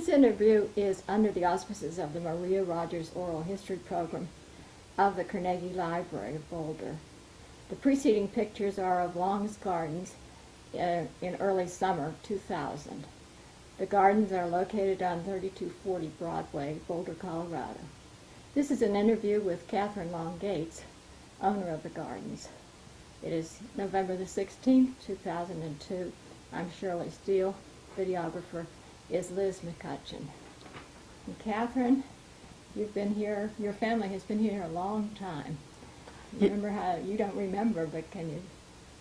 This interview is under the auspices of the Maria Rogers Oral History Program of the Carnegie Library of Boulder. The preceding pictures are of Long's Gardens in early summer 2000. The gardens are located on 3240 Broadway, Boulder, Colorado. This is an interview with Catherine Long Gates, owner of the gardens. It is November the 16th, 2002. I'm Shirley Steele. Videographer is Liz McCutcheon. And Catherine, you've been here, your family has been here a long time. Remember how, you don't remember, but can you?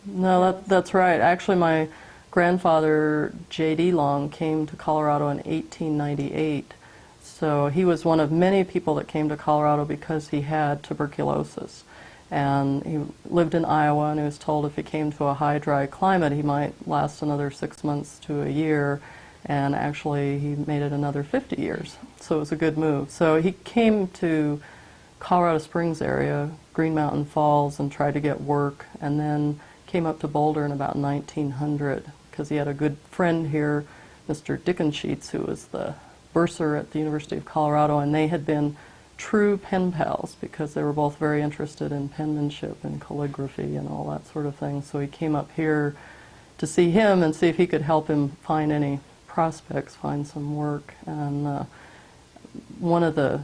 No, that's right. Actually, my grandfather, J.D. Long, came to Colorado in 1898. So he was one of many people that came to Colorado because he had tuberculosis. And he lived in Iowa, and he was told if he came to a high, dry climate, he might last another 6 months to a year. And actually, he made it another 50 years. So it was a good move. So he came to Colorado Springs area, Green Mountain Falls, and tried to get work, and then came up to Boulder in about 1900 because he had a good friend here, Mr. Dickensheets, who was the bursar at the University of Colorado, and they had been true pen pals because they were both very interested in penmanship and calligraphy and all that sort of thing. So he came up here to see him and see if he could help him find any prospects, find some work. And one of the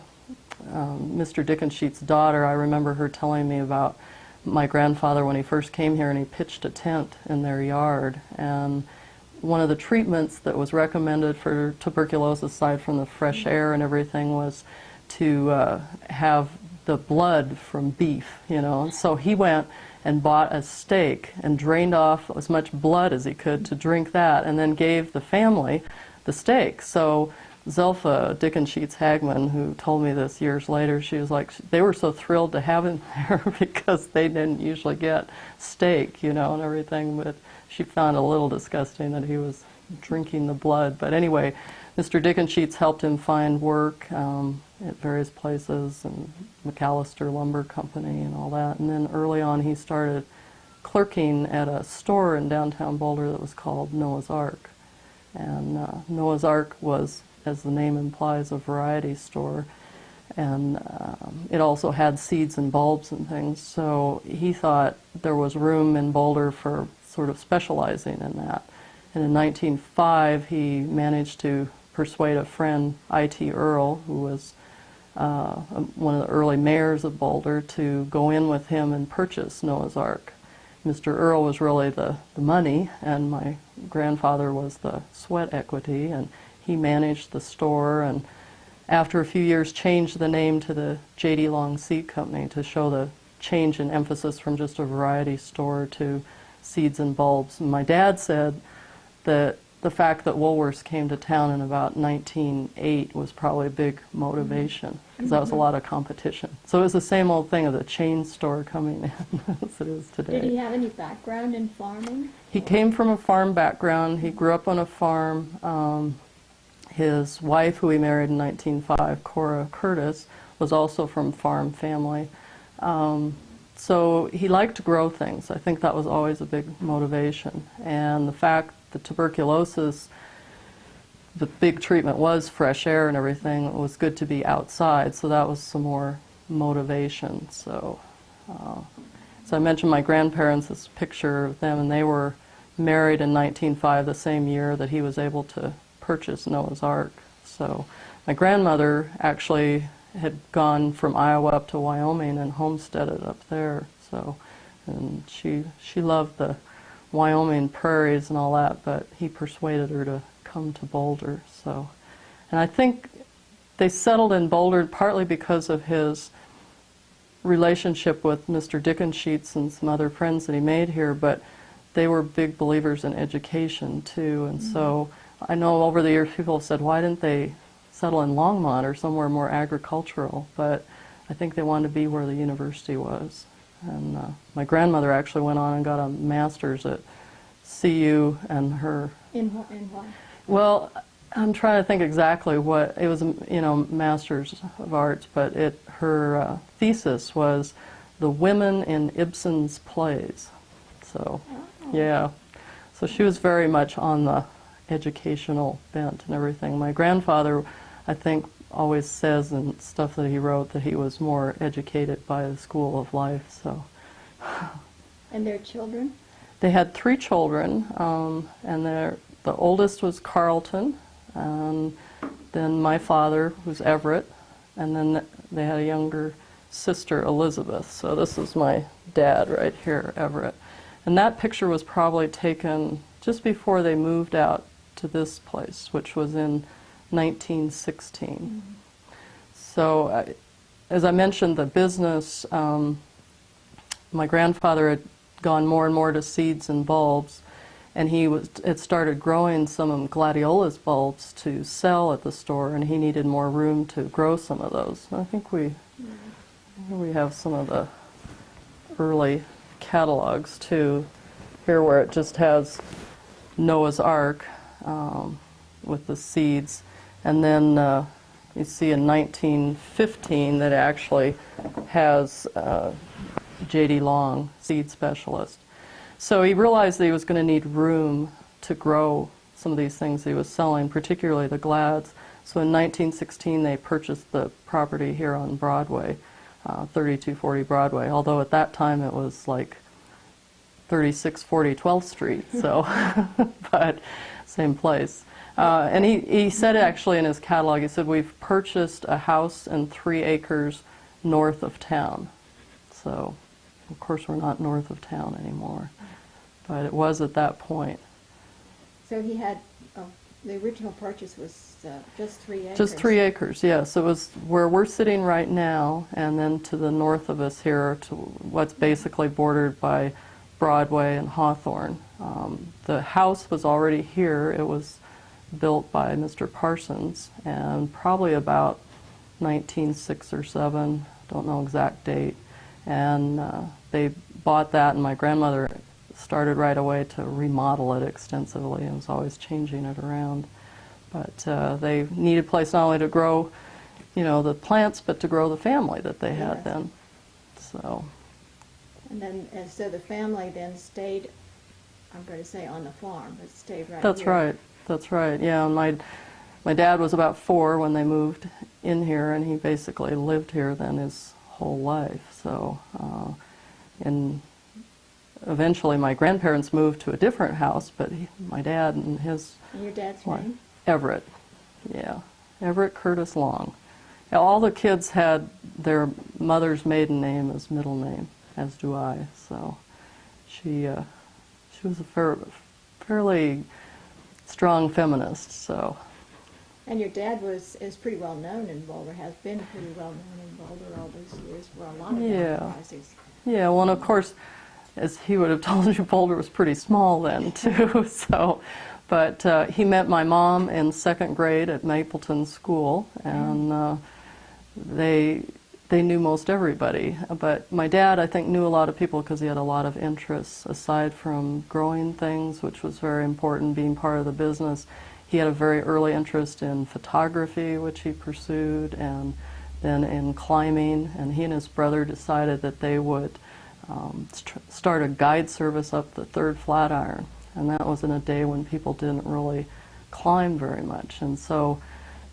Mr. Dickensheets' daughter, I remember her telling me about my grandfather when he first came here, and he pitched a tent in their yard. And one of the treatments that was recommended for tuberculosis, aside from the fresh air and everything, was to have the blood from beef, you know. And so he went and bought a steak and drained off as much blood as he could to drink that, and then gave the family the steak. So Zelpha Dickensheets Hagman, who told me this years later, she was like, they were so thrilled to have him there because they didn't usually get steak, you know, and everything, but she found it a little disgusting that he was drinking the blood. But anyway, Mr. Dickensheets helped him find work at various places, and McAllister Lumber Company and all that. And then early on he started clerking at a store in downtown Boulder that was called Noah's Ark. And Noah's Ark was, as the name implies, a variety store. And it also had seeds and bulbs and things. So he thought there was room in Boulder for sort of specializing in that. And in 1905, he managed to persuade a friend, I.T. Earl, who was one of the early mayors of Boulder, to go in with him and purchase Noah's Ark. Mr. Earl was really the money, and my grandfather was the sweat equity, and he managed the store, and after a few years changed the name to the J.D. Long Seed Company to show the change in emphasis from just a variety store to seeds and bulbs. And my dad said that the fact that Woolworths came to town in about 1908 was probably a big motivation, because that was a lot of competition. So it was the same old thing of the chain store coming in as it is today. Did he have any background in farming? He came from a farm background. He grew up on a farm. His wife, who he married in 1905, Cora Curtis, was also from farm family. So he liked to grow things. I think that was always a big motivation. And the fact that tuberculosis, the big treatment was fresh air and everything, it was good to be outside, so that was some more motivation. So I mentioned my grandparents, this picture of them, and they were married in 1905, the same year that he was able to purchase Noah's Ark. So my grandmother actually had gone from Iowa up to Wyoming and homesteaded up there. So, and she loved the Wyoming prairies and all that, but he persuaded her to come to Boulder. So, and I think they settled in Boulder partly because of his relationship with Mr. Dickensheets and some other friends that he made here, but they were big believers in education too. And so I know over the years people have said, why didn't they settle in Longmont or somewhere more agricultural? But I think they wanted to be where the university was. And my grandmother actually went on and got a master's at CU, and her... In what? Well, I'm trying to think exactly what, it was, you know, Master's of Arts, but her thesis was the women in Ibsen's plays. So, yeah. So she was very much on the educational bent and everything. My grandfather, I think, always says in stuff that he wrote that he was more educated by the school of life. So, And their children? they had 3 children, and the oldest was Carlton, and then my father was Everett, and then they had a younger sister, Elizabeth. So this is my dad right here, Everett. And that picture was probably taken just before they moved out to this place, which was in 1916. Mm-hmm. So, as I mentioned, the business, my grandfather had gone more and more to seeds and bulbs, and he had started growing some gladiolus bulbs to sell at the store, and he needed more room to grow some of those. And I think we have some of the early catalogs too, here where it just has Noah's Ark with the seeds, and then you see in 1915 that it actually has J.D. Long, seed specialist. So he realized that he was going to need room to grow some of these things he was selling, particularly the glads. So in 1916 they purchased the property here on Broadway, 3240 Broadway, although at that time it was like 3640 12th Street, so, but same place. And he said actually in his catalog, he said, we've purchased a house and 3 acres north of town. So, of course, we're not north of town anymore, but it was at that point. So he had, the original purchase was just 3 acres? Just 3 acres, yes. It was where we're sitting right now, and then to the north of us here, to what's basically bordered by Broadway and Hawthorne. The house was already here. It was built by Mr. Parsons, and probably about 1906 or 7, don't know exact date. And they bought that, and my grandmother started right away to remodel it extensively and was always changing it around. But they needed a place not only to grow, the plants, but to grow the family that they had then. So. And then, so the family then stayed, I'm going to say on the farm, but stayed right That's here. right. That's right. Yeah, and my dad was about 4 when they moved in here, and he basically lived here then his whole life. So, and eventually my grandparents moved to a different house, but my dad and his... And your dad's name? Everett. Yeah, Everett Curtis Long. Now, all the kids had their mother's maiden name as middle name, as do I. So she was a fairly strong feminist. So. And your dad is pretty well known in Boulder, has been pretty well known in Boulder all these years for a lot of enterprises. Yeah, well, and of course, as he would have told you, Boulder was pretty small then too. So, but he met my mom in 2nd grade at Mapleton School, and they knew most everybody. But my dad, I think, knew a lot of people because he had a lot of interests aside from growing things, which was very important, being part of the business. He had a very early interest in photography, which he pursued, and then in climbing. And he and his brother decided that they would start a guide service up the 3rd Flatiron. And that was in a day when people didn't really climb very much. And so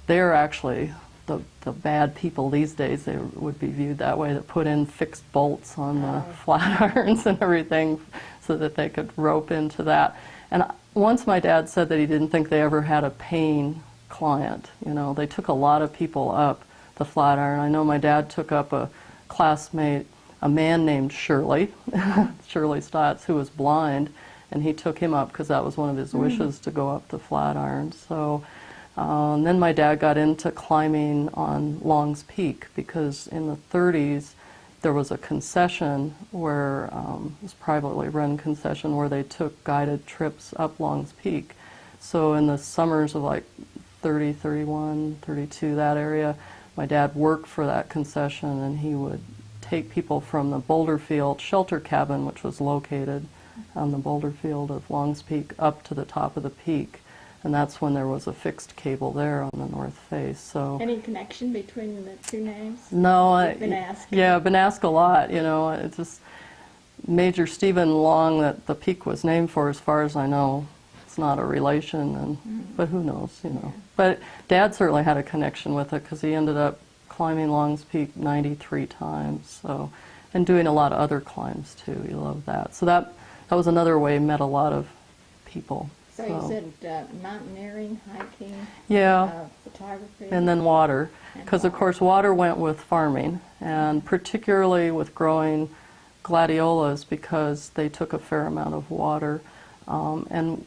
they're actually the bad people these days. They would be viewed that way, that put in fixed bolts on the flatirons and everything so that they could rope into that. And once my dad said that he didn't think they ever had a paying client. They took a lot of people up the Flatiron. I know my dad took up a classmate, a man named Shirley, Shirley Stotts, who was blind, and he took him up because that was one of his wishes to go up the Flatiron. So and then my dad got into climbing on Long's Peak because in the 30s there was a concession where, it was a privately run concession where they took guided trips up Long's Peak. So in the summers of like 30, 31, 32, that area, my dad worked for that concession, and he would take people from the Boulder Field shelter cabin, which was located on the Boulder Field of Long's Peak, up to the top of the peak. And that's when there was a fixed cable there on the north face. So any connection between the two names? No, I've been asked. Yeah, I've been asked a lot. It's just Major Stephen Long that the peak was named for, as far as I know, it's not a relation, but who knows, you know. But Dad certainly had a connection with it because he ended up climbing Long's Peak 93 times, so, and doing a lot of other climbs too. He loved that. So that was another way he met a lot of people. So you said mountaineering, hiking, yeah, photography, and then water, because of course water went with farming, and particularly with growing gladiolas because they took a fair amount of water. And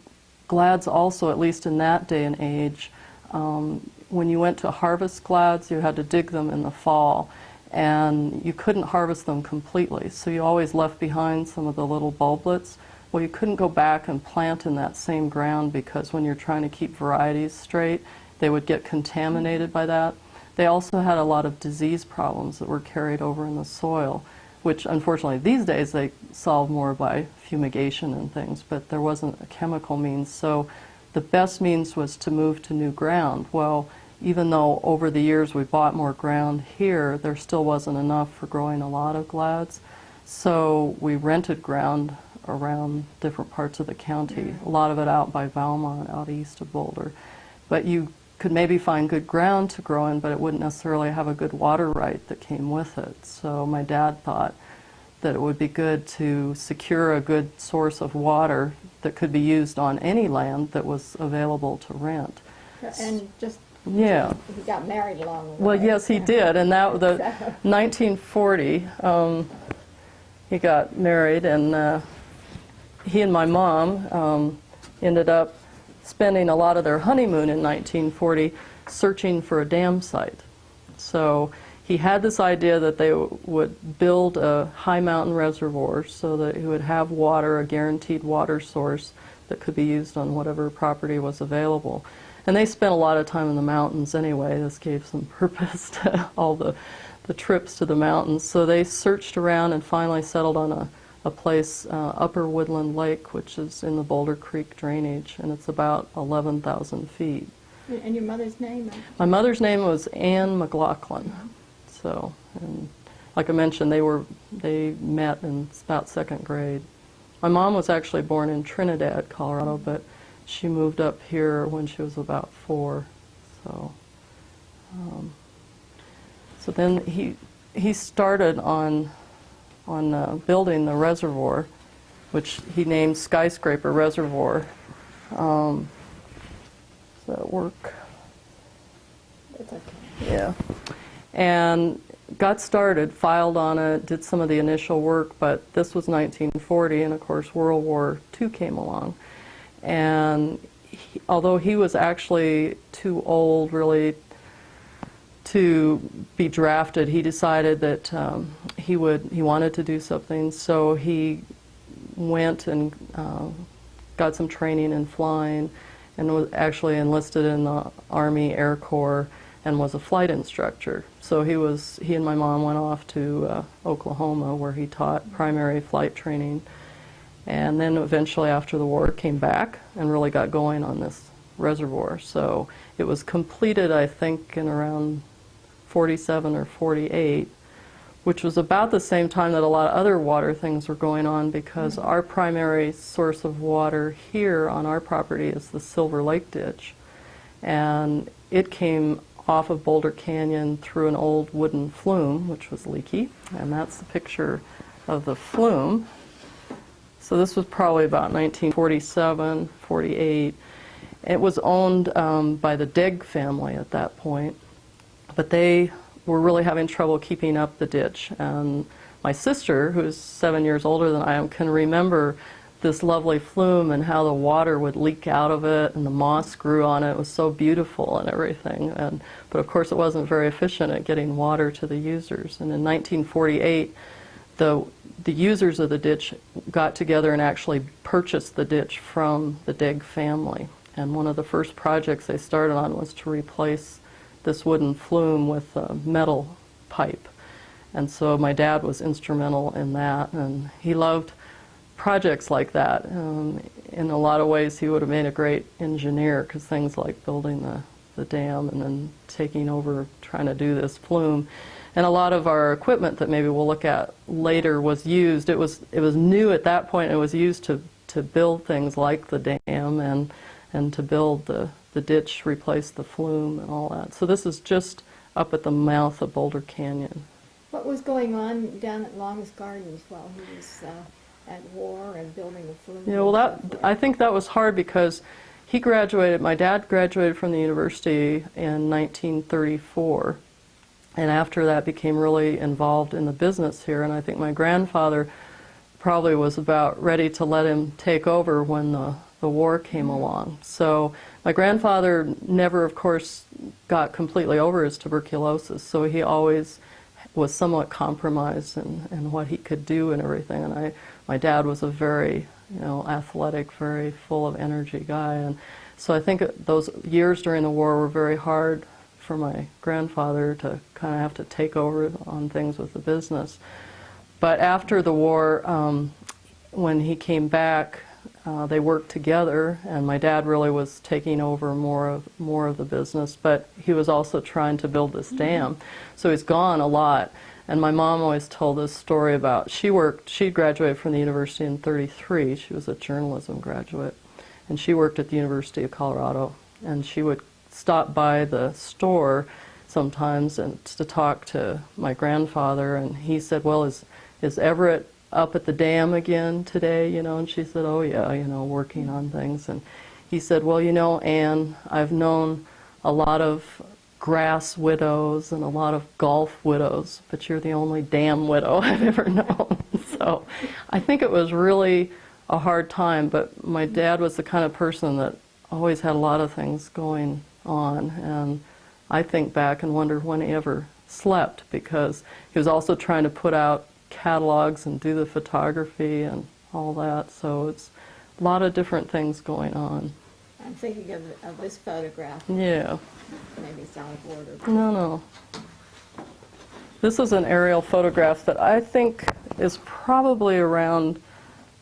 glads also, at least in that day and age, when you went to harvest glads, you had to dig them in the fall, and you couldn't harvest them completely, so you always left behind some of the little bulblets. Well, you couldn't go back and plant in that same ground because when you're trying to keep varieties straight, they would get contaminated by that. They also had a lot of disease problems that were carried over in the soil, which unfortunately these days they solve more by fumigation and things, but there wasn't a chemical means. So the best means was to move to new ground. Well, even though over the years we bought more ground here, there still wasn't enough for growing a lot of glads. So we rented ground around different parts of the county, a lot of it out by Valmont, out east of Boulder. But you could maybe find good ground to grow in, but it wouldn't necessarily have a good water right that came with it. So my dad thought that it would be good to secure a good source of water that could be used on any land that was available to rent. And just yeah, he got married along the way. well, yes, he did, and that the 1940 he got married, and he and my mom ended up spending a lot of their honeymoon in 1940 searching for a dam site. So he had this idea that they would build a high mountain reservoir so that he would have water, a guaranteed water source that could be used on whatever property was available. And they spent a lot of time in the mountains anyway. This gave some purpose to all the trips to the mountains. So they searched around and finally settled on a place, Upper Woodland Lake, which is in the Boulder Creek drainage, and it's about 11,000 feet. And your mother's name? My mother's name was Anne McLaughlin. So, and like I mentioned, they met in about second grade. My mom was actually born in Trinidad, Colorado, but she moved up here when she was about 4. So, so then he started on building the reservoir, which he named Skyscraper Reservoir. Does that work? It's okay. Yeah. And got started, filed on it, did some of the initial work, but this was 1940, and of course World War II came along. And although he was actually too old really to be drafted, he decided that he wanted to do something, so he went and got some training in flying and was actually enlisted in the Army Air Corps and was a flight instructor. So he and my mom went off to Oklahoma, where he taught primary flight training, and then eventually after the war came back and really got going on this reservoir. So it was completed, I think, in around 47 or 48, which was about the same time that a lot of other water things were going on, because our primary source of water here on our property is the Silver Lake Ditch, and it came off of Boulder Canyon through an old wooden flume, which was leaky, and that's the picture of the flume. So this was probably about 1947, 48. It was owned by the Degg family at that point, but they were really having trouble keeping up the ditch. And my sister, who's 7 years older than I am, can remember this lovely flume and how the water would leak out of it and the moss grew on it. It was so beautiful and everything. But of course it wasn't very efficient at getting water to the users. And in 1948, the users of the ditch got together and actually purchased the ditch from the Degg family. And one of the first projects they started on was to replace this wooden flume with a metal pipe. And so my dad was instrumental in that, and he loved projects like that. In a lot of ways he would have made a great engineer, because things like building the dam and then taking over trying to do this flume. And a lot of our equipment that maybe we'll look at later was used. It was new at that point. It was used to to build things like the dam and to build the ditch, replace the flume and all that. So this is just up at the mouth of Boulder Canyon. What was going on down at Long's Gardens while he was at war and building the flume? Yeah, well, I think that was hard because he graduated, my dad graduated from the university in 1934, and after that became really involved in the business here, and I think my grandfather probably was about ready to let him take over when the war came along. So my grandfather never, of course, got completely over his tuberculosis, so he always was somewhat compromised in what he could do and everything. And my dad was a very, athletic, very full of energy guy. And so I think those years during the war were very hard for my grandfather to kind of have to take over on things with the business. But after the war, when he came back, they worked together, and my dad really was taking over more of the business, but he was also trying to build this dam. So he's gone a lot. And my mom always told this story about, she graduated from the university in '33. She was a journalism graduate, and she worked at the University of Colorado, and she would stop by the store sometimes and to talk to my grandfather, and he said, well, is Everett up at the dam again today, and she said, oh yeah, working on things. And he said, well, Anne, I've known a lot of grass widows and a lot of golf widows, but you're the only dam widow I've ever known. So I think it was really a hard time, but my dad was the kind of person that always had a lot of things going on, and I think back and wonder when he ever slept, because he was also trying to put out catalogs and do the photography and all that, so it's a lot of different things going on. I'm thinking of this photograph. Yeah. Maybe it's out of order. No. This is an aerial photograph that I think is probably around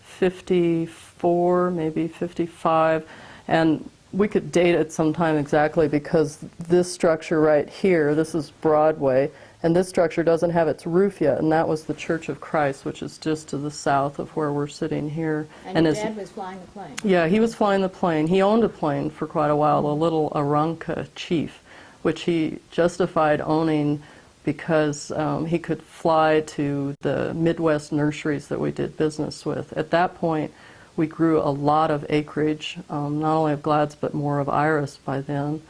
54, maybe 55, and we could date it sometime exactly because this structure right here, this is Broadway, and this structure doesn't have its roof yet, and that was the Church of Christ, which is just to the south of where we're sitting here. And your dad was flying the plane? Yeah, he was flying the plane. He owned a plane for quite a while, a little Aranca Chief, which he justified owning because he could fly to the Midwest nurseries that we did business with. At that point, we grew a lot of acreage, not only of glads, but more of iris by then.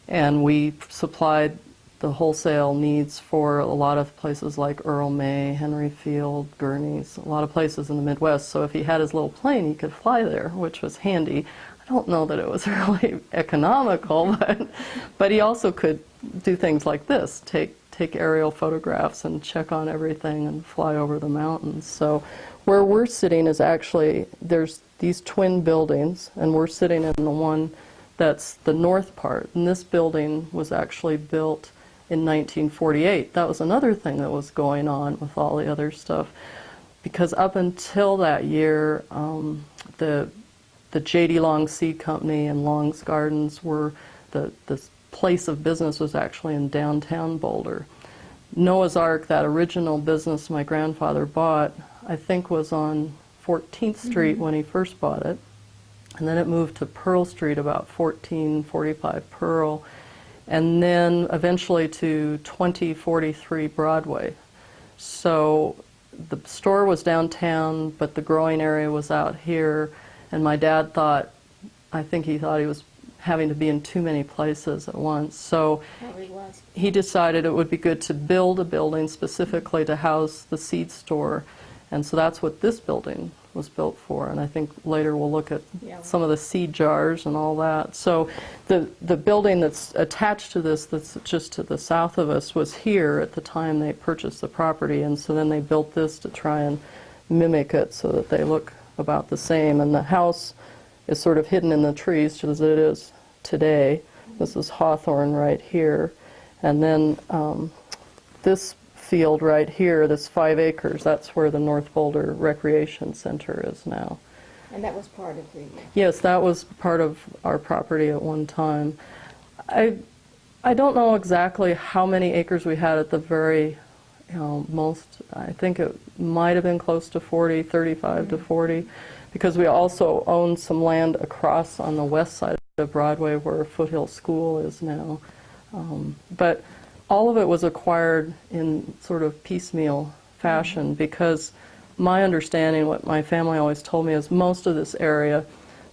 And we supplied the wholesale needs for a lot of places like Earl May, Henry Field, Gurney's, a lot of places in the Midwest. So if he had his little plane, he could fly there, which was handy. I don't know that it was really economical, but he also could do things like this, take aerial photographs and check on everything and fly over the mountains. So where we're sitting is actually, there's these twin buildings, and we're sitting in the one that's the north part. And this building was actually built in 1948. That was another thing that was going on with all the other stuff, because up until that year, the J.D. Long Seed Company and Long's Gardens were, the place of business was actually in downtown Boulder. Noah's Ark, that original business my grandfather bought, I think was on 14th Street when he first bought it, and then it moved to Pearl Street, about 1445 Pearl, and then eventually to 2043 Broadway. So the store was downtown, but the growing area was out here, and my dad thought, I think he thought he was having to be in too many places at once. So he decided it would be good to build a building specifically to house the seed store, and so that's what this building was built for. And I think later we'll look at some of the seed jars and all that. So the building that's attached to this, that's just to the south of us, was here at the time they purchased the property, and so then they built this to try and mimic it so that they look about the same. And the house is sort of hidden in the trees just as it is today. This is hawthorn right here, and then this field right here, this 5 acres, that's where the North Boulder Recreation Center is now. And that was part of the... Yes, that was part of our property at one time. I don't know exactly how many acres we had at the very I think it might have been close to 40, 35 to 40, because we also owned some land across on the west side of Broadway where Foothill School is now. But all of it was acquired in sort of piecemeal fashion, because my understanding, what my family always told me, is most of this area,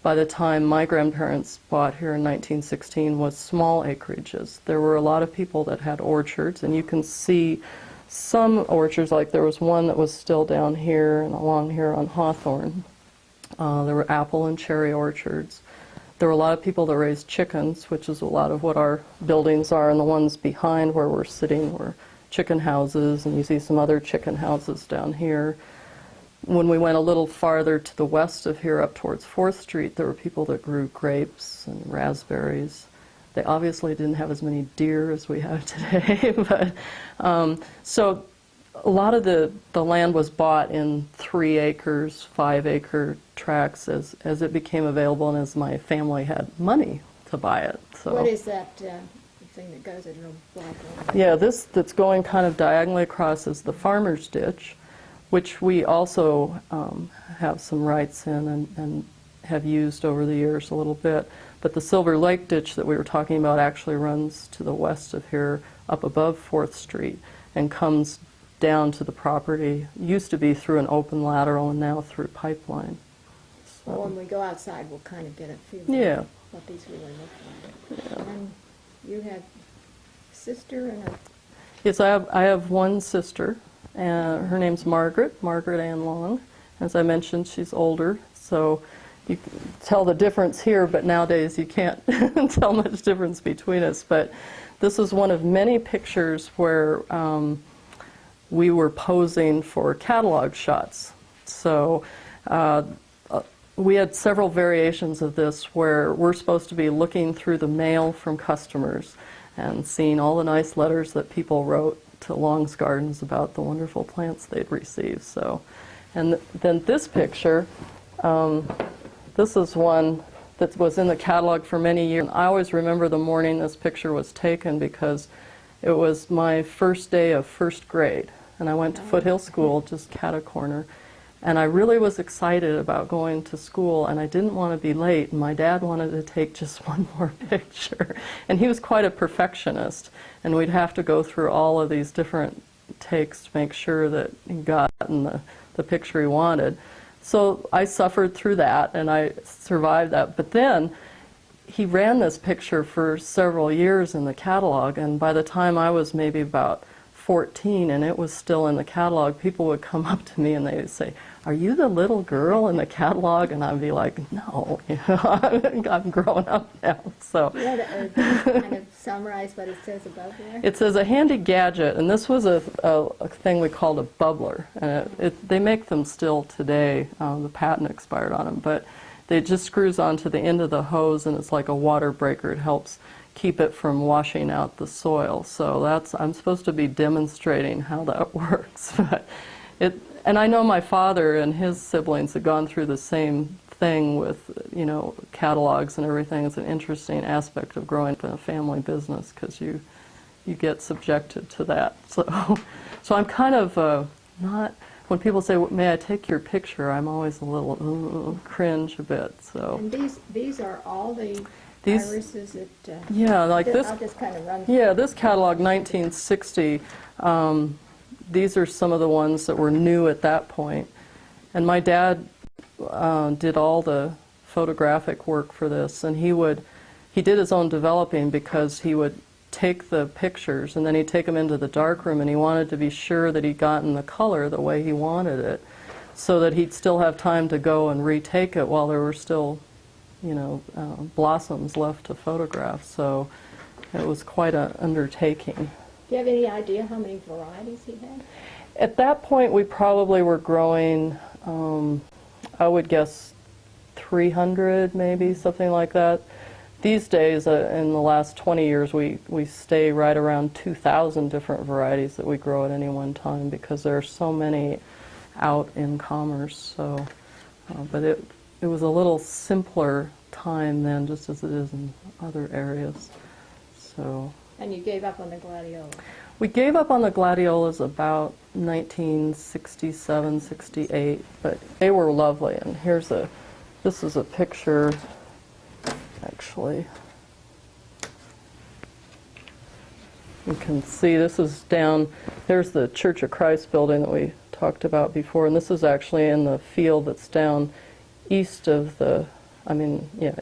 by the time my grandparents bought here in 1916, was small acreages. There were a lot of people that had orchards, and you can see some orchards, like there was one that was still down here and along here on Hawthorne. There were apple and cherry orchards. There were a lot of people that raised chickens, which is a lot of what our buildings are, and the ones behind where we're sitting were chicken houses, and you see some other chicken houses down here. When we went a little farther to the west of here, up towards 4th Street, there were people that grew grapes and raspberries. They obviously didn't have as many deer as we have today, but so a lot of the land was bought in 3 acres, 5 acre tracts as it became available and as my family had money to buy it. So What is that thing that goes in a block? yeah, this that's going kind of diagonally across is the farmer's ditch, which we also have some rights in and have used over the years a little bit. But the Silver Lake ditch that we were talking about actually runs to the west of here, up above 4th Street, and comes down to the property. Used to be through an open lateral and now through pipeline. Well, when we go outside, we'll kind of get a feel Yeah. of what these really look like. Yeah. And you have a sister and a... Yes, I have one sister. Her name's Margaret Ann Long. As I mentioned, she's older, so you can tell the difference here, but nowadays you can't tell much difference between us. But this is one of many pictures where we were posing for catalog shots. So we had several variations of this where we're supposed to be looking through the mail from customers and seeing all the nice letters that people wrote to Long's Gardens about the wonderful plants they'd received. So, and then this picture, this is one that was in the catalog for many years. I always remember the morning this picture was taken because it was my first day of 1st grade, and I went to Foothill School, just cat a corner, and I really was excited about going to school, and I didn't want to be late, and my dad wanted to take just one more picture. And he was quite a perfectionist, and we'd have to go through all of these different takes to make sure that he got the picture he wanted. So I suffered through that, and I survived that. But then he ran this picture for several years in the catalog, and by the time I was maybe about 14 and it was still in the catalog, people would come up to me and they would say, "Are you the little girl in the catalog?" And I'd be like, "No, you know, I'm grown up now." So You want to kind of summarize what it says above there? it says a handy gadget, and this was a thing we called a bubbler. And they make them still today. The patent expired on them, but it just screws onto the end of the hose, and it's like a water breaker. It helps keep it from washing out the soil. So I'm supposed to be demonstrating how that works. But and I know my father and his siblings had gone through the same thing with, you know, catalogs and everything. It's an interesting aspect of growing up in a family business because you get subjected to that. So I'm kind of not, when people say, "May I take your picture?" I'm always a little cringe a bit. So And these are all the These- irises that... yeah, like this. I'll just kind of run... Yeah, this catalog, 1960, these are some of the ones that were new at that point. And my dad did all the photographic work for this, and he did his own developing because he would take the pictures and then he'd take them into the darkroom, and he wanted to be sure that he'd gotten the color the way he wanted it, so that he'd still have time to go and retake it while there were still, you know, blossoms left to photograph. So it was quite an undertaking. Do you have any idea how many varieties he had? At that point, we probably were growing, I would guess 300 maybe, something like that. These days, in the last 20 years, we stay right around 2,000 different varieties that we grow at any one time because there are so many out in commerce. So, but it was a little simpler time then, just as it is in other areas. So. And you gave up on the gladiolus? We gave up on the gladiolas about 1967, 68, but they were lovely. And this is a picture, actually. You can see this is down, there's the Church of Christ building that we talked about before, and this is actually in the field that's down east of the,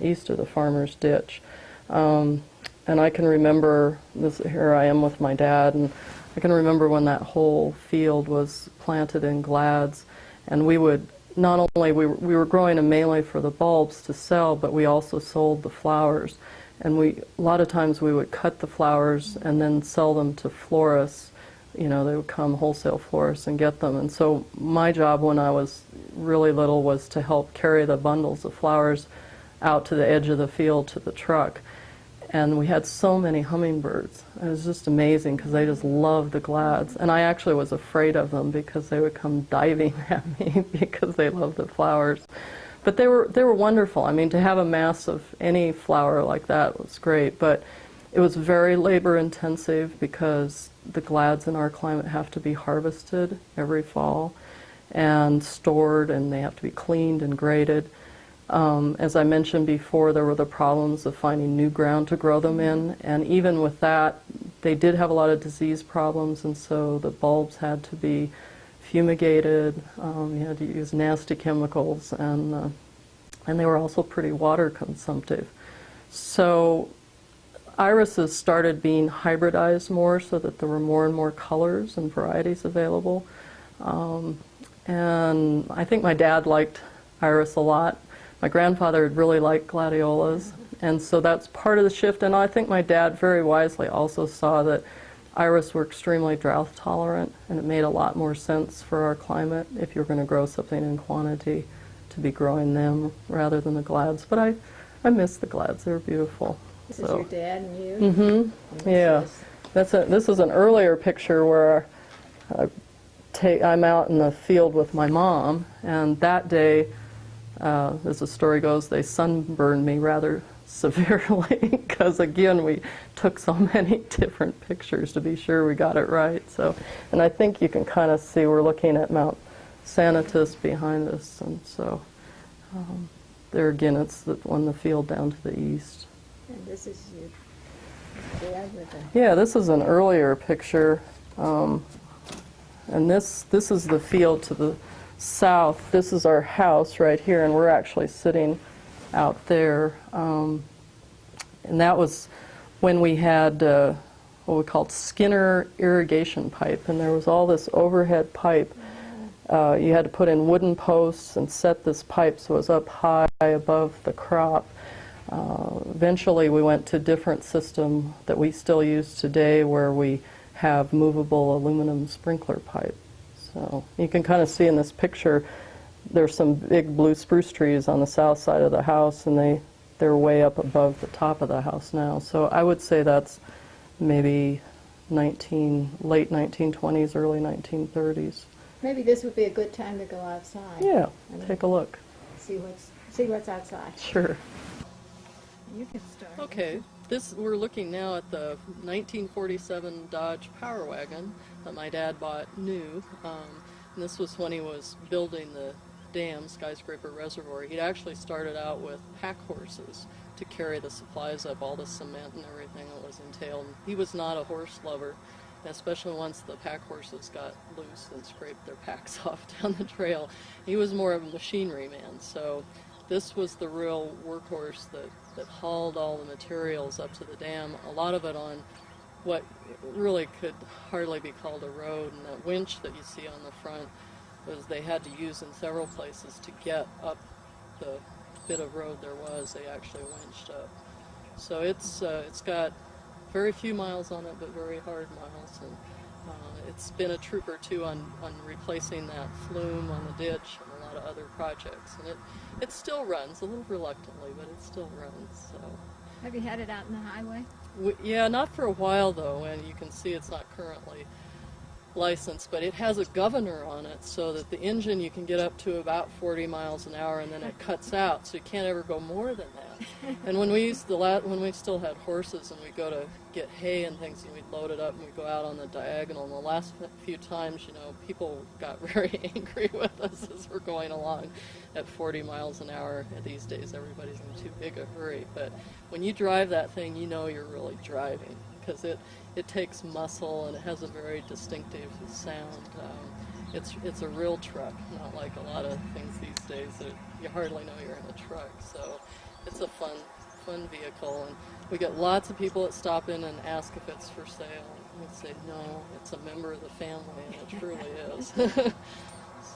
east of the farmer's ditch. And I can remember, here I am with my dad, and I can remember when that whole field was planted in glads, and we would, not only, we were growing them mainly for the bulbs to sell, but we also sold the flowers. And a lot of times we would cut the flowers and then sell them to florists. You know, they would come, wholesale florists, and get them. And so my job when I was really little was to help carry the bundles of flowers out to the edge of the field to the truck. And we had so many hummingbirds. It was just amazing because they just loved the glads. And I actually was afraid of them because they would come diving at me because they loved the flowers. But they were wonderful. I mean, to have a mass of any flower like that was great. But it was very labor intensive because the glads in our climate have to be harvested every fall and stored, and they have to be cleaned and graded. As I mentioned before, there were the problems of finding new ground to grow them in, and even with that, they did have a lot of disease problems, and so the bulbs had to be fumigated. You had to use nasty chemicals, and they were also pretty water consumptive. So irises started being hybridized more so that there were more and more colors and varieties available. And I think my dad liked iris a lot. My grandfather had really liked gladiolas, and so that's part of the shift. And I think my dad very wisely also saw that iris were extremely drought tolerant, and it made a lot more sense for our climate if you're going to grow something in quantity to be growing them rather than the glads. But I miss the glads. They were beautiful. This is your dad and you? Mm-hmm. Yeah. This is an earlier picture where I'm out in the field with my mom, and that day, as the story goes, they sunburned me rather severely because, again, we took so many different pictures to be sure we got it right. So, and I think you can kind of see we're looking at Mount Sanitas behind us, and so there again, it's the field down to the east. And this is your dad with Yeah, this is an earlier picture, and this is the field to the south. This is our house right here, and we're actually sitting out there. And that was when we had what we called Skinner irrigation pipe, and there was all this overhead pipe. You had to put in wooden posts and set this pipe so it was up high above the crop. Eventually we went to a different system that we still use today where we have movable aluminum sprinkler pipe. So you can kind of see in this picture there's some big blue spruce trees on the south side of the house, and they're way up above the top of the house now. So I would say that's maybe late 1920s, early 1930s. Maybe this would be a good time to go outside. Yeah, take a look. See what's outside. Sure. You can start. Okay, we're looking now at the 1947 Dodge Power Wagon that my dad bought new. And this was when he was building the dam, Skyscraper Reservoir. He'd actually started out with pack horses to carry the supplies up, all the cement and everything that was entailed. He was not a horse lover, especially once the pack horses got loose and scraped their packs off down the trail. He was more of a machinery man, so this was the real workhorse that hauled all the materials up to the dam, a lot of it on what really could hardly be called a road, and that winch that you see on the front was they had to use in several places to get up the bit of road there was. They actually winched up. So it's got very few miles on it, but very hard miles, and it's been a trooper too on replacing that flume on the ditch and a lot of other projects, and it still runs, a little reluctantly, but it still runs. So. Have you had it out in the highway? Yeah, not for a while though, and you can see it's not currently license, but it has a governor on it so that the engine you can get up to about 40 miles an hour, and then it cuts out, so you can't ever go more than that. And when we when we still had horses and we'd go to get hay and things, and we'd load it up and we'd go out on the diagonal, and the last few times, you know, people got very angry with us as we're going along at 40 miles an hour. These days everybody's in too big a hurry, but when you drive that thing, you know you're really driving, because it takes muscle and it has a very distinctive sound. It's a real truck, not like a lot of things these days that you hardly know you're in a truck. So it's a fun vehicle, and we get lots of people that stop in and ask if it's for sale. And we say no, it's a member of the family, and it truly is.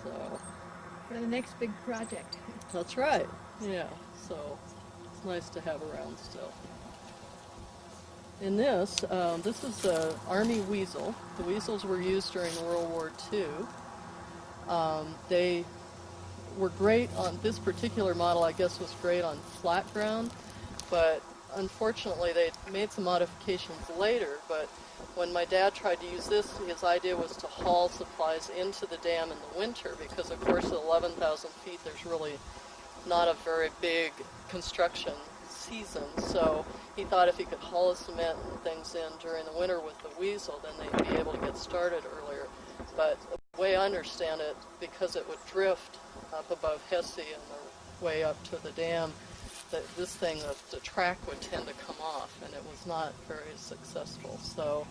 So For the next big project. that's right. Yeah. So it's nice to have around still. In this is the Army weasel. The weasels were used during World War II. They were great on this particular model, I guess, was great on flat ground, but unfortunately they made some modifications later. But when my dad tried to use this, his idea was to haul supplies into the dam in the winter, because of course at 11,000 feet there's really not a very big construction season. So he thought if he could haul his cement and things in during the winter with the weasel, then they'd be able to get started earlier. But the way I understand it, because it would drift up above Hesse and the way up to the dam, that this thing, the track would tend to come off, and it was not very successful. So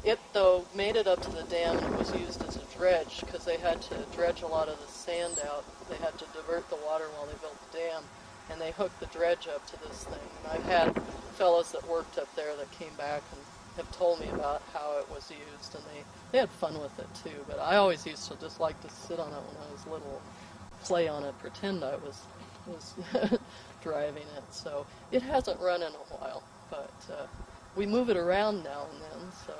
it, though, made it up to the dam, and it was used as a dredge, because they had to dredge a lot of the sand out. They had to divert the water while they built the dam, and they hooked the dredge up to this thing. And I've had fellows that worked up there that came back and have told me about how it was used, and they had fun with it too. But I always used to just like to sit on it when I was little, play on it, pretend I was driving it. So it hasn't run in a while, but we move it around now and then, so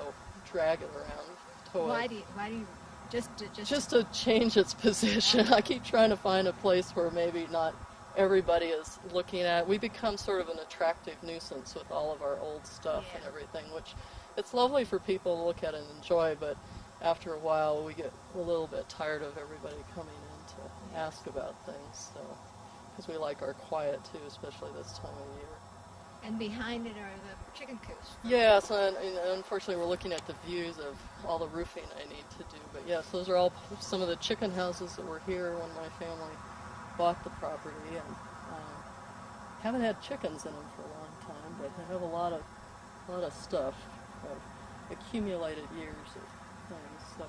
drag it around, tow Why it. do you Just to change its position. I keep trying to find a place where maybe not everybody is looking at. We become sort of an attractive nuisance with all of our old stuff and everything, which it's lovely for people to look at and enjoy, but after a while we get a little bit tired of everybody coming in to ask about things, so because we like our quiet too, especially this time of year. And behind it are the chicken coops. Yes, and unfortunately we're looking at the views of all the roofing I need to do, but yes, those are all some of the chicken houses that were here when my family bought the property, and haven't had chickens in them for a long time, but they have a lot of stuff, of accumulated years of things, so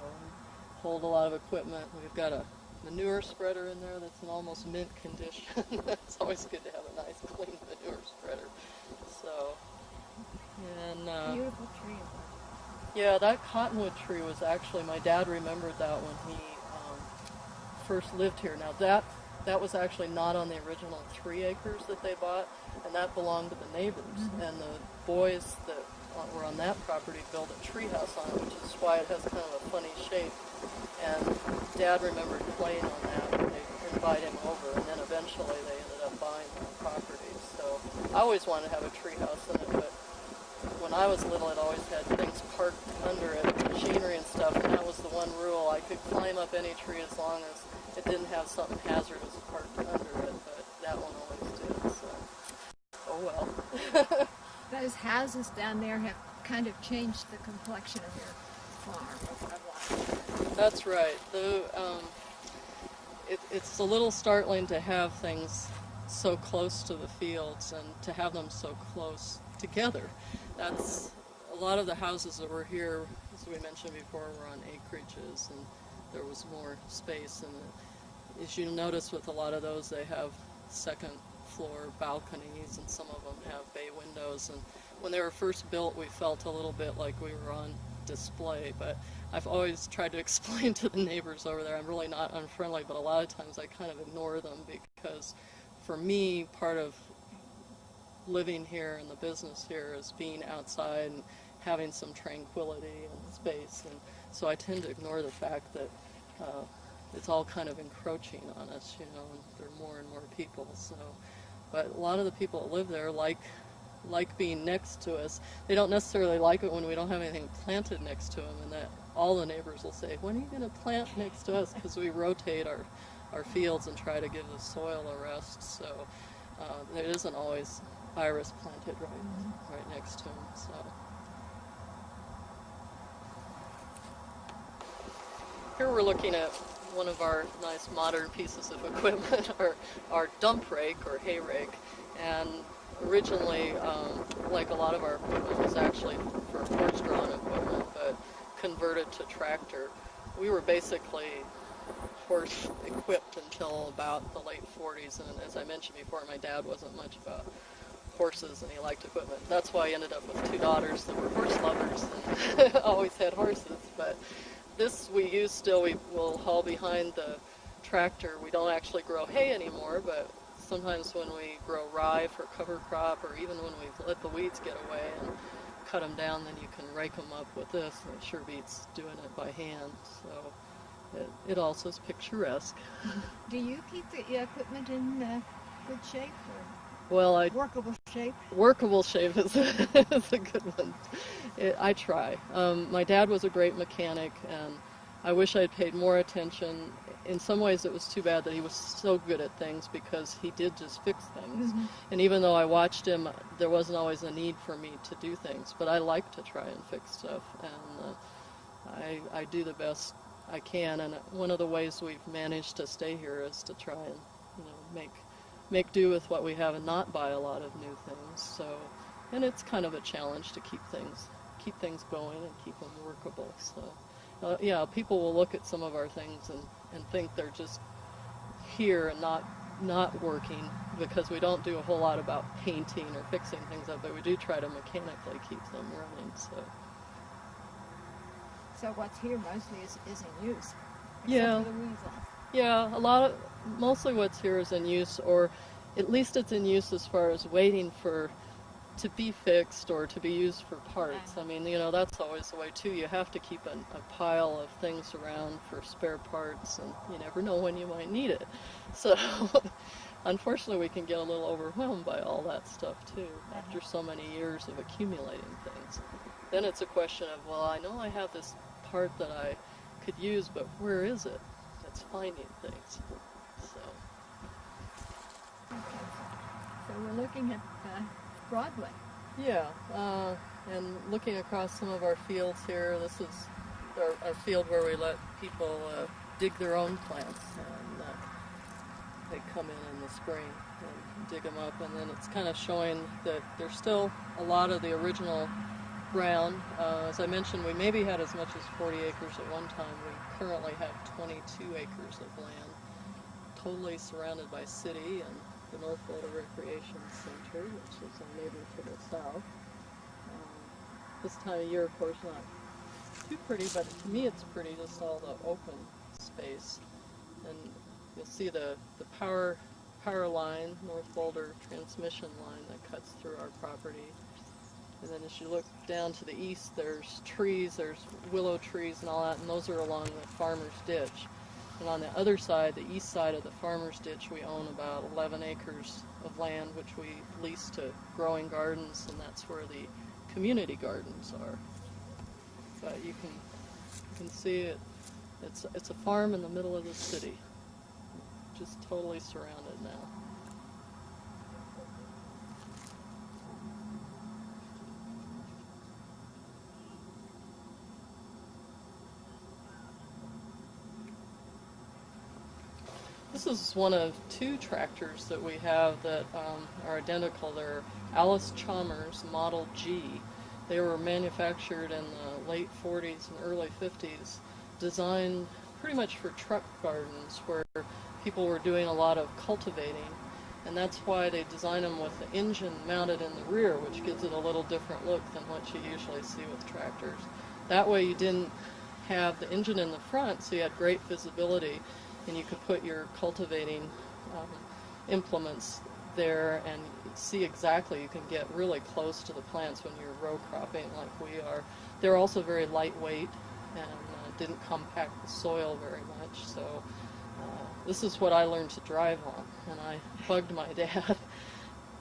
hold a lot of equipment. We've got a manure spreader in there that's in almost mint condition. It's always good to have a nice clean manure spreader. So, and Beautiful tree. yeah, that cottonwood tree was actually, my dad remembered that when he first lived here. Now that was actually not on the original 3 acres that they bought, and that belonged to the neighbors. Mm-hmm. And the boys that were on that property built a tree house on it, which is why it has kind of a funny shape. And Dad remembered playing on that when they invited him over, and then eventually they ended up buying the property. So I always wanted to have a tree house in it, but when I was little, it always had things parked under it, machinery and stuff, and that was the one rule. I could climb up any tree as long as it didn't have something hazardous parked under it, but that one always did, so oh well. Those houses down there have kind of changed the complexion of your farm. That's right. It's a little startling to have things so close to the fields and to have them so close together. That's a lot of the houses that were here, as we mentioned before, were on acreages, and there was more space. And as you notice with a lot of those, they have second floor balconies, and some of them have bay windows. And when they were first built, we felt a little bit like we were on display, but I've always tried to explain to the neighbors over there, I'm really not unfriendly, but a lot of times I kind of ignore them, because for me, part of living here and the business here is being outside and having some tranquility and space, and so I tend to ignore the fact that it's all kind of encroaching on us, you know, and there are more and more people. So, but a lot of the people that live there like like being next to us. They don't necessarily like it when we don't have anything planted next to them, and that all the neighbors will say, when are you going to plant next to us? Because we rotate our fields and try to give the soil a rest. So there isn't always iris planted right next to them. So. Here we're looking at one of our nice modern pieces of equipment, our dump rake or hay rake. And originally, like a lot of our equipment, was actually for horse-drawn equipment, but converted to tractor. We were basically horse-equipped until about the late 40s, and as I mentioned before, my dad wasn't much about horses and he liked equipment. That's why I ended up with two daughters that were horse lovers and always had horses. But this we use still. We will haul behind the tractor. We don't actually grow hay anymore, but sometimes when we grow rye for cover crop, or even when we let the weeds get away and cut them down, then you can rake them up with this. It sure beats doing it by hand. So it also is picturesque. Do you keep the equipment in good shape or Well, workable shape? Workable shape is a good one. I try. My dad was a great mechanic, and I wish I'd paid more attention. In some ways, it was too bad that he was so good at things, because he did just fix things. Mm-hmm. And even though I watched him, there wasn't always a need for me to do things. But I like to try and fix stuff, and I do the best I can. And one of the ways we've managed to stay here is to try and make do with what we have and not buy a lot of new things. So, and it's kind of a challenge to keep things going and keep them workable. So, yeah, people will look at some of our things and think they're just here and not working, because we don't do a whole lot about painting or fixing things up, but we do try to mechanically keep them running. So what's here mostly is in use. Yeah. Except for the weasel. Yeah, mostly what's here is in use, or at least it's in use as far as waiting to be fixed or to be used for parts. I mean, that's always the way too. You have to keep a pile of things around for spare parts, and you never know when you might need it. So, unfortunately, we can get a little overwhelmed by all that stuff too, after so many years of accumulating things. Then it's a question of, well, I know I have this part that I could use, but where is it? It's finding things. So we're looking at Broadway. Yeah, and looking across some of our fields here, this is our field where we let people dig their own plants, and they come in the spring and dig them up, and then it's kind of showing that there's still a lot of the original ground. As I mentioned, we maybe had as much as 40 acres at one time. We currently have 22 acres of land, totally surrounded by city and the North Boulder Recreation Center, which is our neighbor to the south. This time of year, of course, not too pretty, but to me it's pretty, just all the open space. And you'll see the power line, North Boulder transmission line that cuts through our property. And then as you look down to the east, there's trees, there's willow trees and all that, and those are along the farmer's ditch. And on the other side, the east side of the farmer's ditch, we own about 11 acres of land, which we lease to growing gardens, and that's where the community gardens are. But you can see it. It's a farm in the middle of the city, just totally surrounded now. This is one of two tractors that we have that are identical. They're Alice Chalmers Model G. They were manufactured in the late 40s and early 50s, designed pretty much for truck gardens where people were doing a lot of cultivating. And that's why they designed them with the engine mounted in the rear, which gives it a little different look than what you usually see with tractors. That way you didn't have the engine in the front, so you had great visibility, and you could put your cultivating implements there and see exactly. You can get really close to the plants when you're row cropping like we are. They're also very lightweight and didn't compact the soil very much. So this is what I learned to drive on, and I bugged my dad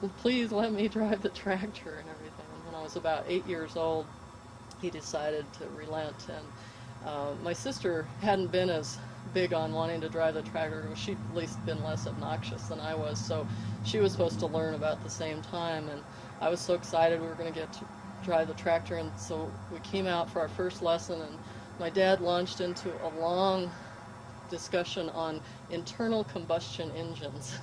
please let me drive the tractor and everything. And when I was about 8 years old, he decided to relent. And my sister hadn't been as big on wanting to drive the tractor. She'd at least been less obnoxious than I was, so she was supposed to learn about the same time. And I was so excited we were going to get to drive the tractor, and so we came out for our first lesson, and my dad launched into a long discussion on internal combustion engines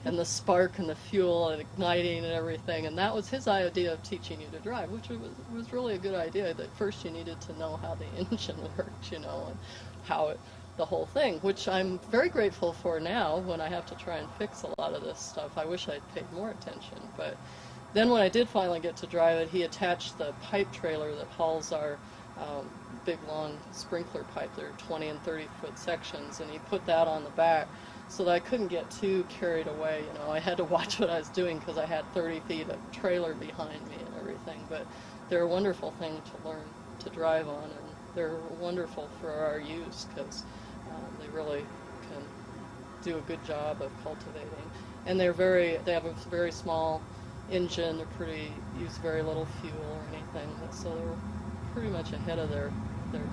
and the spark and the fuel and igniting and everything, and that was his idea of teaching you to drive, which was really a good idea. That first you needed to know how the engine worked, and how the whole thing, which I'm very grateful for now when I have to try and fix a lot of this stuff. I wish I'd paid more attention. But then when I did finally get to drive it, he attached the pipe trailer that hauls our big long sprinkler pipe. They're 20 and 30 foot sections, and he put that on the back so that I couldn't get too carried away. I had to watch what I was doing because I had 30 feet of trailer behind me and everything. But they're a wonderful thing to learn to drive on, and they're wonderful for our use because they really can do a good job of cultivating. And they have a very small engine. They're use very little fuel or anything, so they're pretty much ahead of their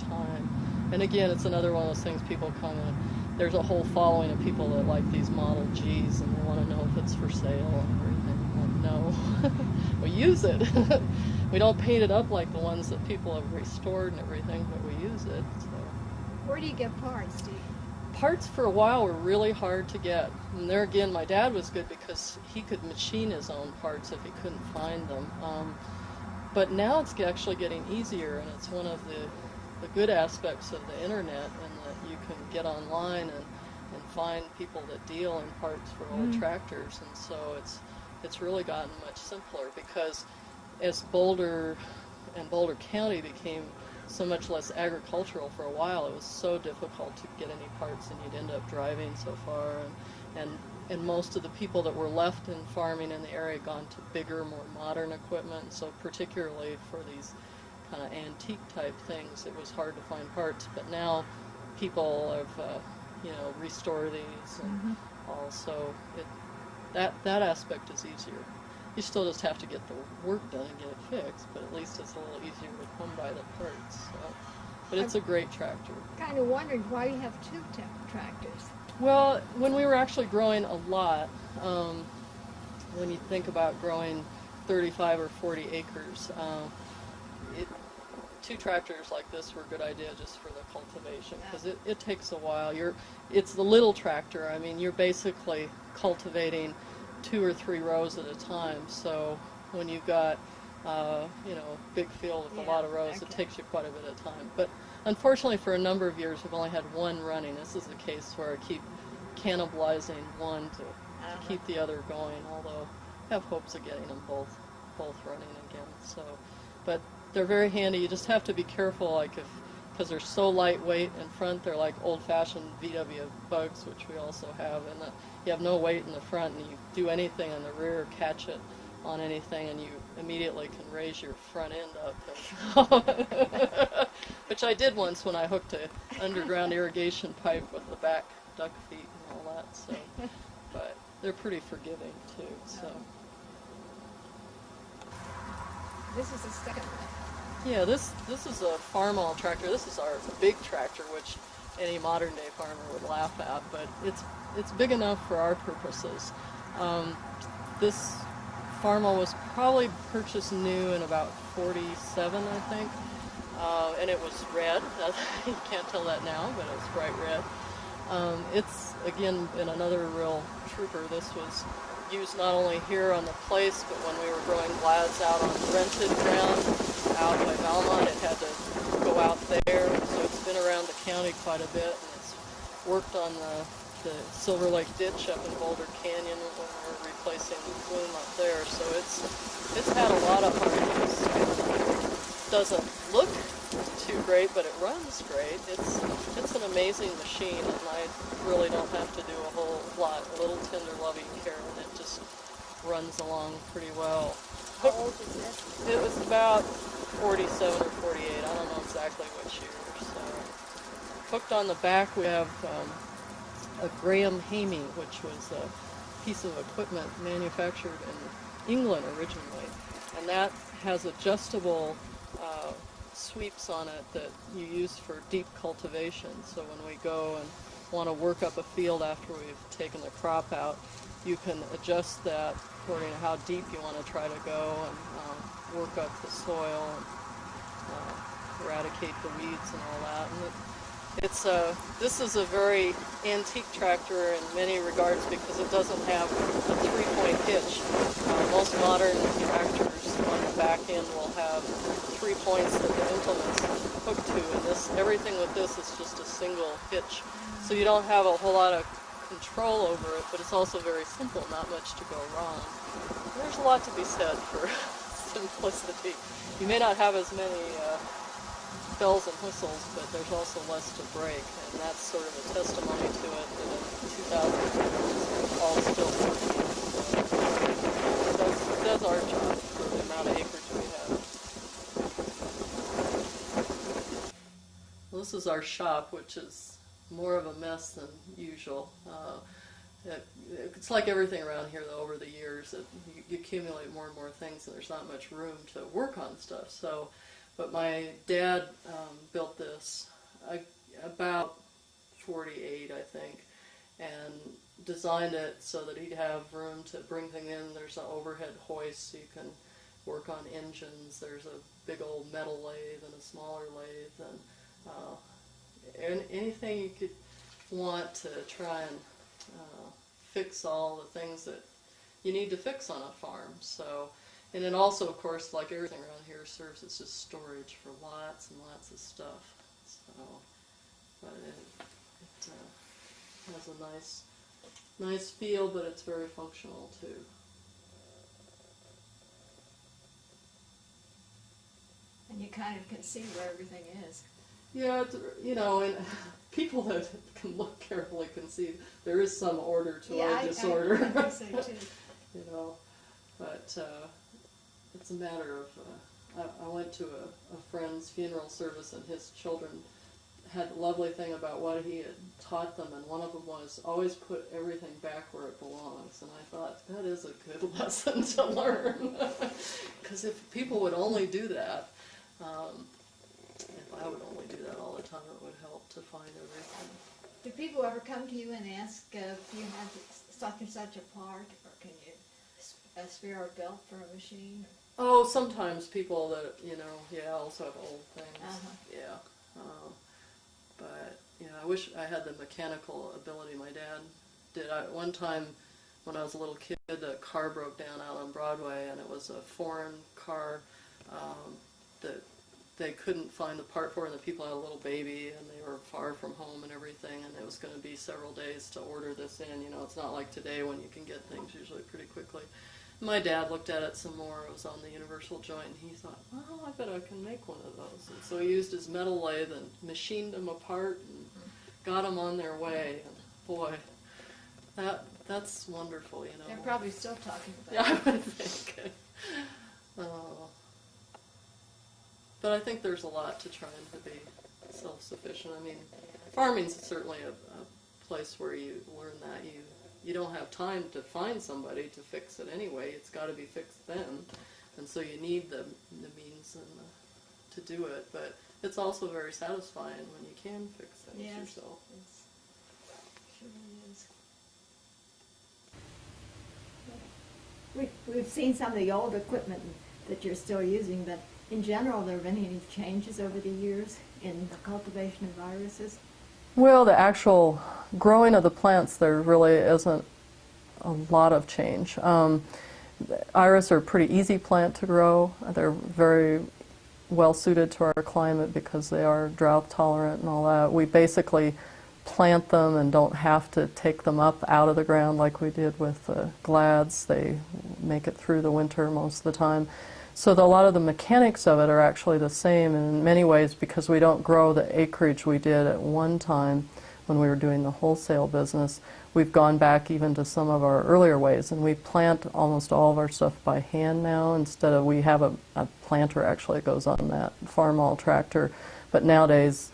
time. And again, it's another one of those things, people come and there's a whole following of people that like these Model Gs and they want to know if it's for sale and everything. Like, no, we use it. We don't paint it up like the ones that people have restored and everything, but we use it. So. Where do you get parts, Steve? Parts for a while were really hard to get. And there again, my dad was good because he could machine his own parts if he couldn't find them. But now it's actually getting easier, and it's one of the good aspects of the internet, and that you can get online and find people that deal in parts for old tractors. And so it's really gotten much simpler because as Boulder and Boulder County became so much less agricultural for a while, it was so difficult to get any parts, and you'd end up driving so far, and most of the people that were left in farming in the area had gone to bigger, more modern equipment. So particularly for these kind of antique type things, it was hard to find parts. But now people have restore these, and also that aspect is easier. You still just have to get the work done and get it fixed, but at least it's a little easier to come by the parts. So. But it's a great tractor. Kind of wondered why you have two tractors. Well, when we were actually growing a lot, when you think about growing 35 or 40 acres, two tractors like this were a good idea just for the cultivation, because it takes a while. It's the little tractor. I mean, you're basically cultivating 2 or 3 rows at a time. So when you've got big field with a lot of rows, it takes you quite a bit of time. But unfortunately, for a number of years, we've only had one running. This is a case where I keep cannibalizing one to keep the other going, although I have hopes of getting them both running again. So, but they're very handy. You just have to be careful, because they're so lightweight in front. They're like old-fashioned VW bugs, which we also have, and you have no weight in the front, and you do anything in the rear, catch it on anything, and you immediately can raise your front end up. Which I did once when I hooked an underground irrigation pipe with the back duck feet and all that. So, but they're pretty forgiving too. So. This is the second one. Yeah, this is a farm-all tractor. This is our big tractor, which any modern-day farmer would laugh at, but it's big enough for our purposes. This farm-all was probably purchased new in about 47, I think, and it was red. You can't tell that now, but it's bright red. It's, again, been another real trooper. This was used not only here on the place, but when we were growing glads out on rented ground out by Valmont, it had to go out there. So it's been around the county quite a bit, and it's worked on the Silver Lake Ditch up in Boulder Canyon when we were replacing the flume up there. So it's had a lot of hard use. It doesn't look too great, but it runs great. It's an amazing machine, and I really don't have to do a whole lot, a little tender loving care, and it just runs along pretty well. How old is this? It was about 47 or 48, I don't know exactly which year. So, hooked on the back we have a Graham Hamey, which was piece of equipment manufactured in England originally, and that has adjustable sweeps on it that you use for deep cultivation. So when we go and want to work up a field after we've taken the crop out, you can adjust that according to how deep you want to try to go and work up the soil and eradicate the weeds and all that. And this is a very antique tractor in many regards because it doesn't have a three-point hitch. Most modern tractors on the back end will have 3 points that the implement's hooked to, and everything with this is just a single hitch. So you don't have a whole lot of control over it, but it's also very simple, not much to go wrong. There's a lot to be said for simplicity. You may not have as many bells and whistles, but there's also less to break, and that's sort of a testimony to it that in 2010 it's all still working. So it does our job for the amount of acreage we have. Well, this is our shop, which is more of a mess than usual. It's like everything around here, though, over the years, that you accumulate more and more things, and there's not much room to work on stuff. But my dad built this about 48, I think, and designed it so that he'd have room to bring things in. There's an overhead hoist so you can work on engines. There's a big old metal lathe and a smaller lathe, and anything you could want to try and fix all the things that you need to fix on a farm. So. And then also, of course, like everything around here, serves as just storage for lots and lots of stuff. So, but it has a nice feel, but it's very functional too. And you kind of can see where everything is. Yeah, and people that can look carefully can see there is some order to our disorder. I think so too. But. It's a matter of, I went to a friend's funeral service, and his children had a lovely thing about what he had taught them, and one of them was always put everything back where it belongs. And I thought, that is a good lesson to learn. Because if people would only do that, if I would only do that all the time, it would help to find everything. Do people ever come to you and ask if you have such and such a part, or can you spare a belt for a machine? Oh, sometimes people that, also have old things. Uh-huh. Yeah. But, I wish I had the mechanical ability my dad did. One time when I was a little kid, a car broke down out on Broadway, and it was a foreign car that they couldn't find the part for, and the people had a little baby, and they were far from home and everything, and it was going to be several days to order this in. It's not like today when you can get things usually pretty quickly. My dad looked at it some more. It was on the universal joint, and he thought, oh, I bet I can make one of those. And so he used his metal lathe and machined them apart and got them on their way. And boy, that's wonderful, They're probably still talking about Yeah, it. I would think. But I think there's a lot to trying to be self-sufficient. I mean, farming's certainly a place where you learn that. You don't have time to find somebody to fix it anyway. It's got to be fixed then, and so you need the means to do it. But it's also very satisfying when you can fix things yourself. Yes, it surely is. We've seen some of the old equipment that you're still using, but in general, there have been any changes over the years in the cultivation of viruses? Well, the actual growing of the plants, there really isn't a lot of change. Iris are a pretty easy plant to grow. They're very well suited to our climate because they are drought tolerant and all that. We basically plant them and don't have to take them up out of the ground like we did with glads. They make it through the winter most of the time. So a lot of the mechanics of it are actually the same in many ways because we don't grow the acreage we did at one time when we were doing the wholesale business. We've gone back even to some of our earlier ways, and we plant almost all of our stuff by hand now instead of, we have a planter actually that goes on that farm all tractor. But nowadays,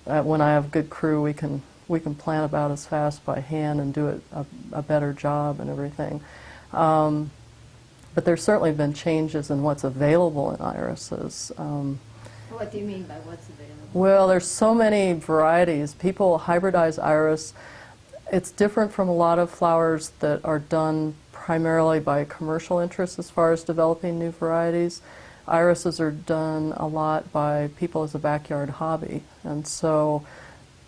when I have good crew, we can we can plant about as fast by hand and do it a better job and everything. But there's certainly been changes in what's available in irises. What do you mean by what's available? Well, there's so many varieties. People hybridize iris. It's different from a lot of flowers that are done primarily by commercial interests as far as developing new varieties. Irises are done a lot by people as a backyard hobby. And so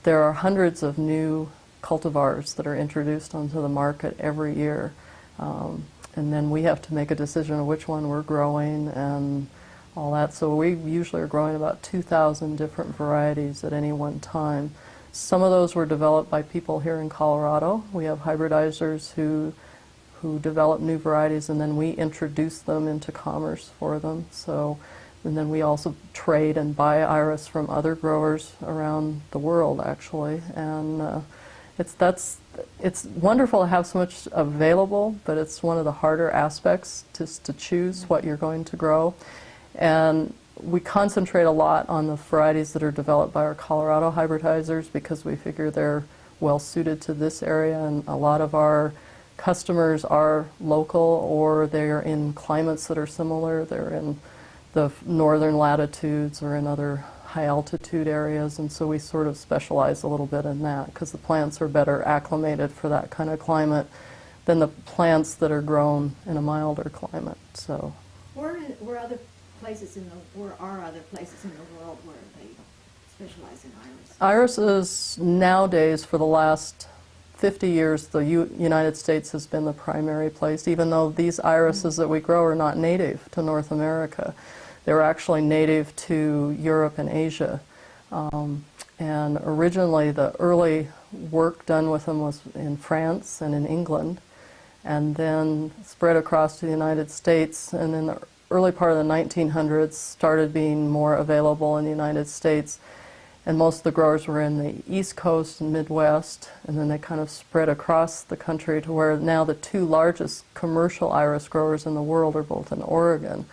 there are hundreds of new cultivars that are introduced onto the market every year. And then we have to make a decision of which one we're growing and all that. So we usually are growing about 2,000 different varieties at any one time. Some of those were developed by people here in Colorado. We have hybridizers who develop new varieties, and then we introduce them into commerce for them. So, and then we also trade and buy iris from other growers around the world, actually. And it's wonderful to have so much available, but it's one of the harder aspects to choose what you're going to grow. And we concentrate a lot on the varieties that are developed by our Colorado hybridizers because we figure they're well suited to this area, and a lot of our customers are local or they're in climates that are similar. They're in the northern latitudes or in other high altitude areas, and so we sort of specialize a little bit in that because the plants are better acclimated for that kind of climate than the plants that are grown in a milder climate. So Where are other places in the world where they specialize in iris? Irises nowadays, for the last 50 years, the United States has been the primary place, even though these irises that we grow are not native to North America. They're actually native to Europe and Asia. And originally the early work done with them was in France and in England, and then spread across to the United States, and in the early part of the 1900s started being more available in the United States. And most of the growers were in the East Coast and Midwest, and then they kind of spread across the country to where now the two largest commercial iris growers in the world are both in Oregon.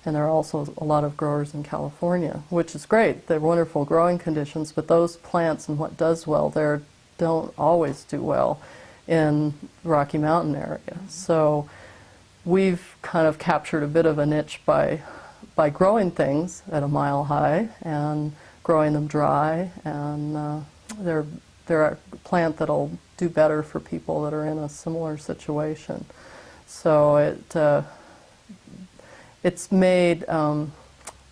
And there are also a lot of growers in California, which is great. They're wonderful growing conditions, but those plants and what does well there don't always do well in the Rocky Mountain area. So we've kind of captured a bit of a niche by growing things at a mile high and growing them dry, and they're a plant that'll do better for people that are in a similar situation. So it's made, even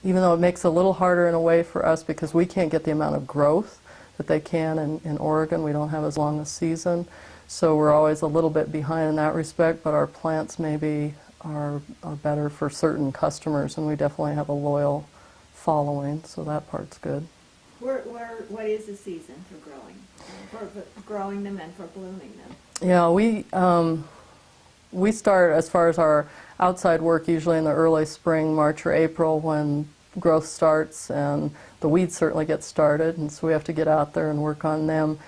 though it makes it a little harder in a way for us because we can't get the amount of growth that they can in Oregon. We don't have as long a season, so we're always a little bit behind in that respect, but our plants maybe are better for certain customers, and we definitely have a loyal following, so that part's good. What is the season for growing them and for blooming them? Yeah, we start, as far as our outside work, usually in the early spring, March or April, when growth starts and the weeds certainly get started, and so we have to get out there and work on them.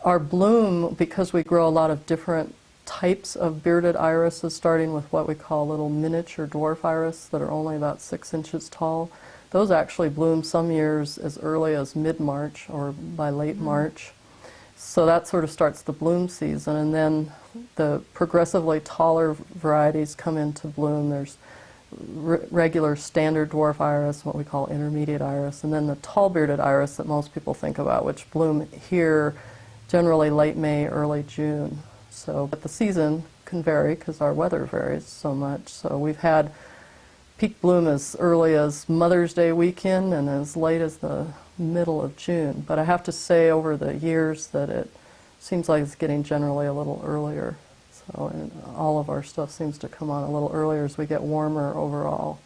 Our bloom, because we grow a lot of different types of bearded irises, starting with what we call little miniature dwarf iris that are only about 6 inches tall. Those actually bloom some years as early as mid-March or by late March. So that sort of starts the bloom season, and then the progressively taller varieties come into bloom. There's regular standard dwarf iris, what we call intermediate iris, and then the tall bearded iris that most people think about, which bloom here generally late May, early June. So, but the season can vary because our weather varies so much. So we've had peak bloom as early as Mother's Day weekend and as late as the middle of June. But I have to say over the years that it seems like it's getting generally a little earlier. So and all of our stuff seems to come on a little earlier as we get warmer overall.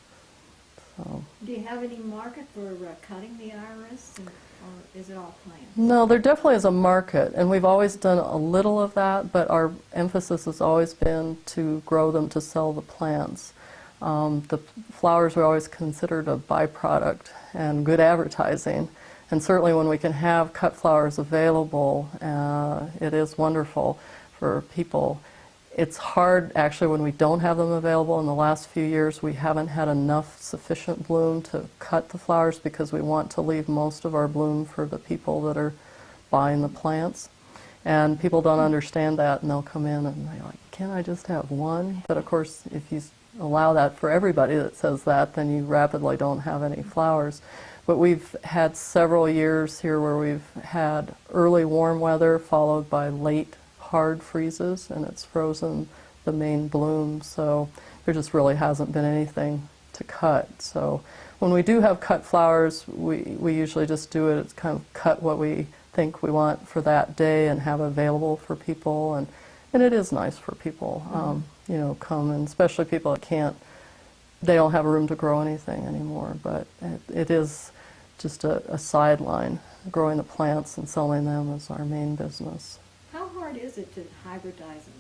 So. Do you have any market for cutting the iris, or is it all plants? No, there definitely is a market, and we've always done a little of that, but our emphasis has always been to grow them to sell the plants. The flowers are always considered a byproduct and good advertising, and certainly when we can have cut flowers available, it is wonderful for people. It's hard actually when we don't have them available. In the last few years we haven't had enough sufficient bloom to cut the flowers because we want to leave most of our bloom for the people that are buying the plants. And people don't understand that, and they'll come in and they're like, "Can I just have one?" But of course, if you allow that for everybody that says that, then you rapidly don't have any flowers. But we've had several years here where we've had early warm weather followed by late hard freezes, and it's frozen the main bloom, so there just really hasn't been anything to cut. So when we do have cut flowers, we usually just do it, it's kind of cut what we think we want for that day and have available for people, and it is nice for people, you know, come, and especially people that they don't have room to grow anything anymore, but it is just a sideline. Growing the plants and selling them is our main business. How hard is it to hybridize an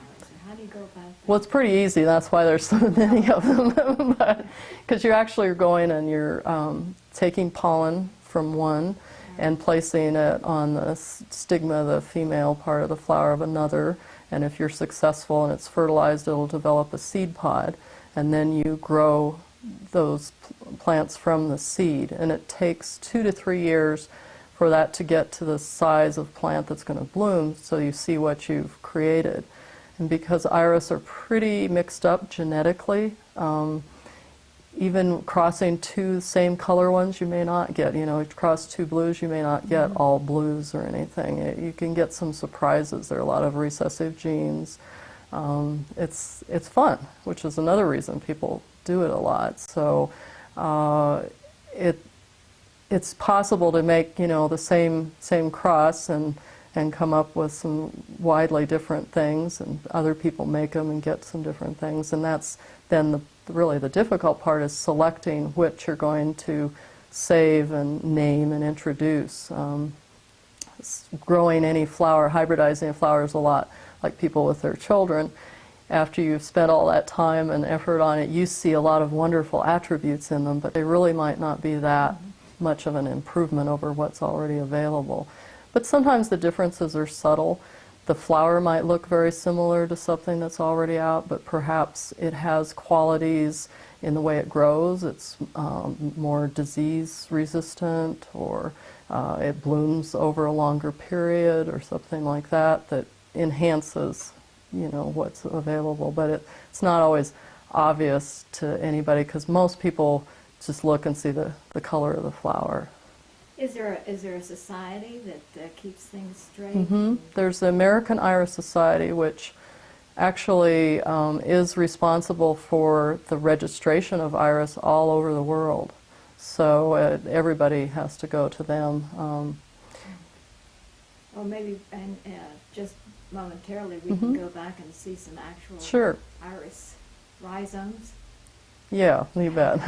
iris, or how do you go about that? Well, it's pretty easy. That's why there's so many of them. Because you actually are going and you're taking pollen from one and placing it on the stigma, the female part of the flower of another. And if you're successful and it's fertilized, it'll develop a seed pod. And then you grow those plants from the seed. And it takes 2 to 3 years for that to get to the size of plant that's going to bloom, so you see what you've created. And because iris are pretty mixed up genetically, even crossing 2 same color ones you may not get. You know, you cross 2 blues, you may not get all blues or anything. You can get some surprises. There are a lot of recessive genes. It's fun, which is another reason people do it a lot. So it's possible to make, you know, the same cross and come up with some widely different things, and other people make them and get some different things. And that's then really the difficult part, is selecting which you're going to save and name and introduce. Growing any flower, hybridizing a flower is a lot like people with their children. After you've spent all that time and effort on it, you see a lot of wonderful attributes in them, but they really might not be that much of an improvement over what's already available. But sometimes the differences are subtle. The flower might look very similar to something that's already out, but perhaps it has qualities in the way it grows. It's more disease resistant, or it blooms over a longer period, or something like that, that enhances, you know, what's available. But it's not always obvious to anybody, because most people just look and see the color of the flower. Is there a society that keeps things straight? Mm-hmm. There's the American Iris Society, which actually is responsible for the registration of iris all over the world. So everybody has to go to them. Or maybe, and just momentarily, we can go back and see some actual Sure. iris rhizomes. Yeah, you bet.